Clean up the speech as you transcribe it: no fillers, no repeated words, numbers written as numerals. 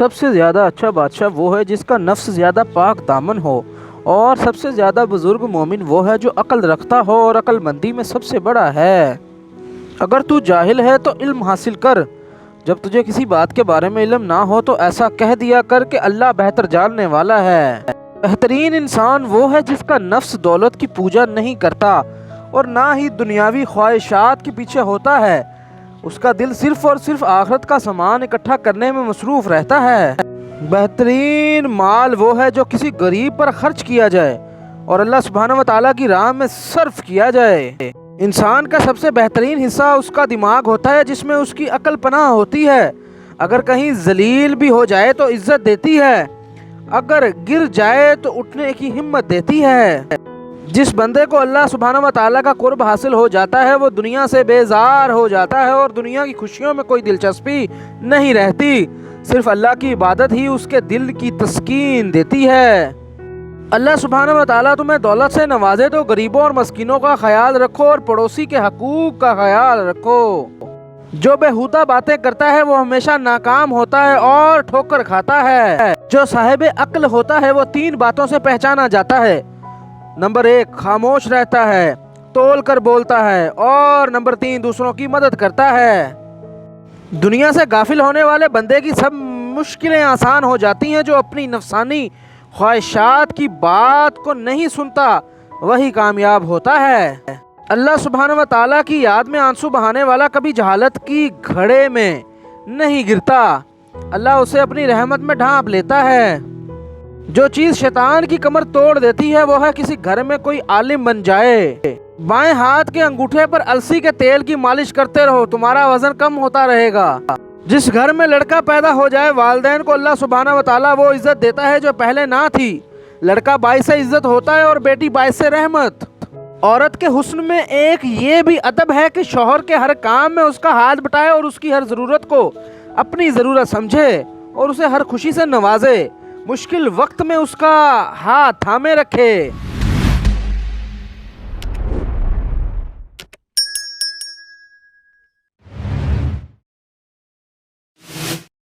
سب سے زیادہ اچھا بادشاہ وہ ہے جس کا نفس زیادہ پاک دامن ہو، اور سب سے زیادہ بزرگ مومن وہ ہے جو عقل رکھتا ہو اور عقل مندی میں سب سے بڑا ہے۔ اگر تو جاہل ہے تو علم حاصل کر، جب تجھے کسی بات کے بارے میں علم نہ ہو تو ایسا کہہ دیا کر کہ اللہ بہتر جاننے والا ہے۔ بہترین انسان وہ ہے جس کا نفس دولت کی پوجا نہیں کرتا اور نہ ہی دنیاوی خواہشات کے پیچھے ہوتا ہے، اس کا دل صرف اور صرف آخرت کا سامان اکٹھا کرنے میں مصروف رہتا ہے۔ بہترین مال وہ ہے جو کسی غریب پر خرچ کیا جائے اور اللہ سبحانہ و تعالیٰ کی راہ میں صرف کیا جائے۔ انسان کا سب سے بہترین حصہ اس کا دماغ ہوتا ہے جس میں اس کی عقل پناہ ہوتی ہے، اگر کہیں ذلیل بھی ہو جائے تو عزت دیتی ہے، اگر گر جائے تو اٹھنے کی ہمت دیتی ہے۔ جس بندے کو اللہ سبحانہ و تعالیٰ کا قرب حاصل ہو جاتا ہے وہ دنیا سے بیزار ہو جاتا ہے اور دنیا کی خوشیوں میں کوئی دلچسپی نہیں رہتی، صرف اللہ کی عبادت ہی اس کے دل کی تسکین دیتی ہے۔ اللہ سبحانہ و تعالیٰ تمہیں دولت سے نوازے تو غریبوں اور مسکینوں کا خیال رکھو اور پڑوسی کے حقوق کا خیال رکھو۔ جو بیہودہ باتیں کرتا ہے وہ ہمیشہ ناکام ہوتا ہے اور ٹھوکر کھاتا ہے۔ جو صاحب عقل ہوتا ہے وہ 3 باتوں سے پہچانا جاتا ہے۔ نمبر 1 خاموش رہتا ہے، تول کر بولتا ہے، اور نمبر 3 دوسروں کی مدد کرتا ہے۔ دنیا سے غافل ہونے والے بندے کی سب مشکلیں آسان ہو جاتی ہیں، جو اپنی نفسانی خواہشات کی بات کو نہیں سنتا وہی کامیاب ہوتا ہے۔ اللہ سبحانہ و تعالیٰ کی یاد میں آنسو بہانے والا کبھی جہالت کی گھڑے میں نہیں گرتا، اللہ اسے اپنی رحمت میں ڈھانپ لیتا ہے۔ جو چیز شیطان کی کمر توڑ دیتی ہے وہ ہے کسی گھر میں کوئی عالم بن جائے۔ بائیں ہاتھ کے انگوٹھے پر السی کے تیل کی مالش کرتے رہو، تمہارا وزن کم ہوتا رہے گا۔ جس گھر میں لڑکا پیدا ہو جائے والدین کو اللہ سبحانہ و تعالیٰ وہ عزت دیتا ہے جو پہلے نہ تھی۔ لڑکا باعث عزت ہوتا ہے اور بیٹی باعث رحمت۔ عورت کے حسن میں ایک یہ بھی ادب ہے کہ شوہر کے ہر کام میں اس کا ہاتھ بٹائے اور اس کی ہر ضرورت کو اپنی ضرورت سمجھے اور اسے ہر خوشی سے نوازے، مشکل وقت میں اس کا ہاتھ تھامے رکھے۔